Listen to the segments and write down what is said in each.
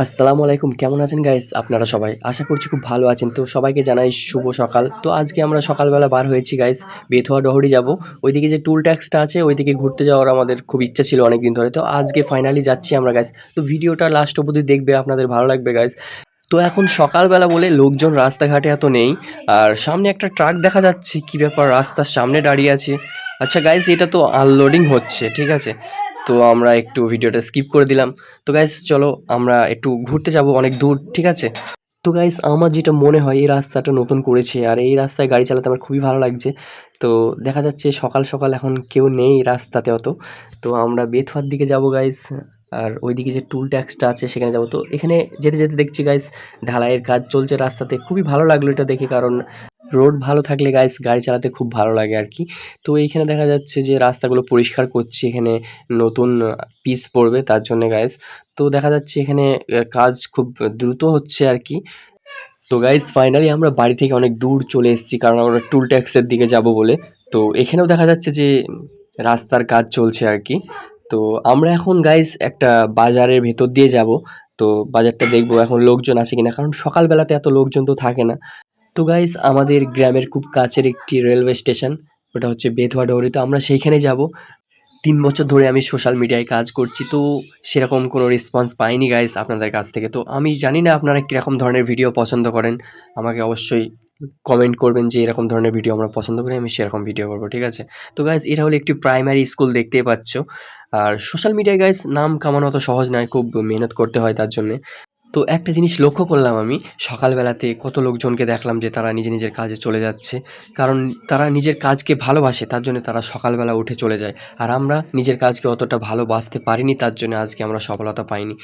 আসসালামু আলাইকুম। কেমন আছেন গাইস আপনারা সবাই? আশা করছি খুব ভালো আছেন। তো সবাইকে জানাই শুভ সকাল। তো আজকে আমরা সকালবেলা বার হয়েছি গাইস। বেথুয়া ডহরি যাবো। ওইদিকে যে টুল ট্যাক্সটা আছে ওইদিকে ঘুরতে যাওয়ার আমাদের খুব ইচ্ছা ছিল অনেকদিন ধরে। তো আজকে ফাইনালি যাচ্ছি আমরা গাইস। তো ভিডিওটা লাস্ট অবধি দেখবে, আপনাদের ভালো লাগবে গাইস। তো এখন সকালবেলা বলে লোকজন রাস্তাঘাটে এত নেই। আর সামনে একটা ট্রাক দেখা যাচ্ছে। কি ব্যাপার, রাস্তার সামনে দাঁড়িয়ে আছে। আচ্ছা গাইস, এটা তো আনলোডিং হচ্ছে, ঠিক আছে। তো আমরা একটু ভিডিওটা স্কিপ করে দিলাম। তো গাইস চলো আমরা একটু ঘুরতে যাব অনেক দূর, ঠিক আছে। তো গাইস আমার যেটা মনে হয় এই রাস্তাটা নতুন করেছে আর এই রাস্তায় গাড়ি চালাতে আমার খুবই ভালো লাগছে। তো দেখা যাচ্ছে সকাল সকাল এখন কেউ নেই রাস্তাতে অত। তো আমরা বেথুয়ার দিকে যাব গাইস। আর ওইদিকে যে টুল ট্যাক্সটা আছে সেখানে যাব। তো এখানে যেতে যেতে দেখছি গাইস ঢালাইয়ের কাজ চলছে রাস্তাতে। খুবই ভালো লাগলো এটা দেখে, কারণ রোড ভালো থাকলে গাইস গাড়ি চালাতে খুব ভালো লাগে আর কি। তো এইখানে দেখা যাচ্ছে যে রাস্তাগুলো পরিষ্কার করছে, এখানে নতুন পিচ পড়বে তার জন্য গাইস। তো দেখা যাচ্ছে এখানে কাজ খুব দ্রুত হচ্ছে আর কি। তো গাইস ফাইনালি আমরা বাড়ি থেকে অনেক দূর চলে এসেছি, কারণ আমরা টুল ট্যাক্সের দিকে যাব বলে। তো এখানেও দেখা যাচ্ছে যে রাস্তার কাজ চলছে আর কি। তো আমরা এখন গাইস একটা বাজারের ভেতর দিয়ে যাব। তো বাজারটা দেখবো এখন লোকজন আছে কিনা, কারণ সকালবেলাতে এত লোকজন তো থাকে না। তো গাইস আমাদের গ্রামের খুব কাছের একটি রেলওয়ে স্টেশন, ওটা হচ্ছে বেথুয়া ডহরি। তো আমরা সেইখানে যাব। ৩ বছর ধরে আমি সোশ্যাল মিডিয়ায় কাজ করছি। তো সেরকম কোনো রেসপন্স পাইনি গাইস আপনাদের কাছ থেকে। তো আমি জানি না আপনারা কিরকম ধরনের ভিডিও পছন্দ করেন। আমাকে অবশ্যই কমেন্ট করবেন যে এরকম ধরনের ভিডিও আমরা পছন্দ করি, আমি সেরকম ভিডিও করব, ঠিক আছে। তো গাইস এটা হলো একটি প্রাইমারি স্কুল, দেখতেই পাচ্ছ। আর সোশ্যাল মিডিয়ায় গাইস নাম কামানো অত সহজ নয়, খুব মেহনত করতে হয় তার জন্যে। তো একটা জিনিস লক্ষ্য করলাম আমি সকালবেলাতে, কত লোকজনকে দেখলাম যে তারা নিজের নিজের কাজে চলে যাচ্ছে। কারণ তারা নিজের কাজকে ভালোবাসে, তার জন্য তারা সকালবেলা উঠে চলে যায়। আর আমরা নিজের কাজকে অতটা ভালোবাসতে পারিনি, তার জন্য আজকে আমরা সফলতা পাইনি।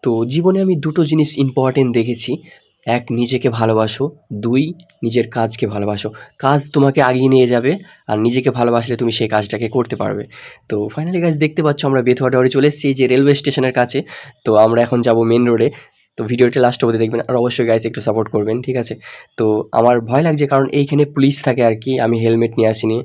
তো জীবনে আমি দুটো জিনিস ইম্পর্টেন্ট দেখেছি। এক, নিজেকে ভালোবাসো। দুই, নিজের কাজকে ভালোবাসো। কাজ তোমাকে আগিয়ে নিয়ে যাবে, আর নিজেকে ভালোবাসলে তুমি সেই কাজটাকে করতে পারবে। তো ফাইনালি গাইজ দেখতে পাচ্ছ আমরা বেথুয়া ডহরি চলে এসেছি, এই যে রেলওয়ে স্টেশনের কাছে। তো আমরা এখন যাব মেন রোডে। তো ভিডিওটা লাস্ট অবধি দেখবেন, আর অবশ্যই গাইজ একটু সাপোর্ট করবেন, ঠিক আছে। তো আমার ভয় লাগছে কারণ এইখানে পুলিশ থাকে আর কি, আমি হেলমেট নিয়ে আসিনি।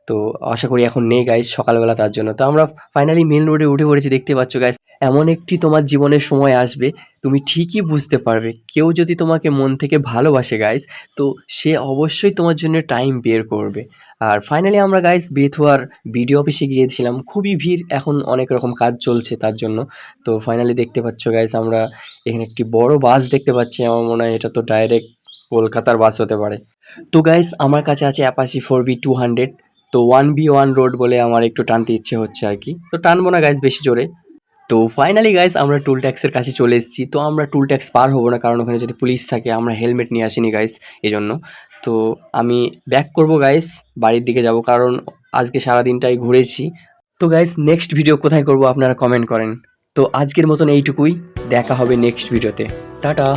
তো আশা করি এখন নেই গাইজ সকালবেলা, তার জন্য। তো আমরা ফাইনালি মেন রোডে উঠে পড়েছি, দেখতে পাচ্ছ গাইজ। এমন একটি তোমার জীবনের সময় আসবে, তুমি ঠিকই বুঝতে পারবে কেউ যদি তোমাকে মন থেকে ভালোবাসে গাইস, তো সে অবশ্যই তোমার জন্য টাইম বের করবে। আর ফাইনালি আমরা গাইস বেথুয়ার বিডিও অফিসে গিয়েছিলাম, খুবই ভিড়, এখন অনেক রকম কাজ চলছে তার জন্য। তো ফাইনালি দেখতে পাচ্ছ গাইস আমরা এখানে একটি বড় বাস দেখতে পাচ্ছি, আমার মনে হয় এটা তো ডাইরেক্ট কলকাতার বাস হতে পারে। তো গাইস আমার কাছে আছে অ্যাপাচি 4V200। তো 1V1 রোড বলে আমার একটু টানতে ইচ্ছে হচ্ছে আর কি, তো টানবো না গাইস বেশি জোরে। তো ফাইনালি গাইস আমরা টুল ট্যাক্সের কাছে চলে এসেছি। তো আমরা টুল ট্যাক্স পার হবো না, কারণ ওখানে যদি পুলিশ থাকে। আমরা হেলমেট নিয়ে আসিনি গাইস, এজন্য। তো আমি ব্যাক করব গাইস, বাড়ির দিকে যাব, কারণ আজকে সারাদিনটাই ঘুরেছি। তো গাইস নেক্সট ভিডিও কোথায় করব আপনারা কমেন্ট করেন। তো আজকের মতন এইটুকুই, দেখা হবে নেক্সট ভিডিওতে। টাটা।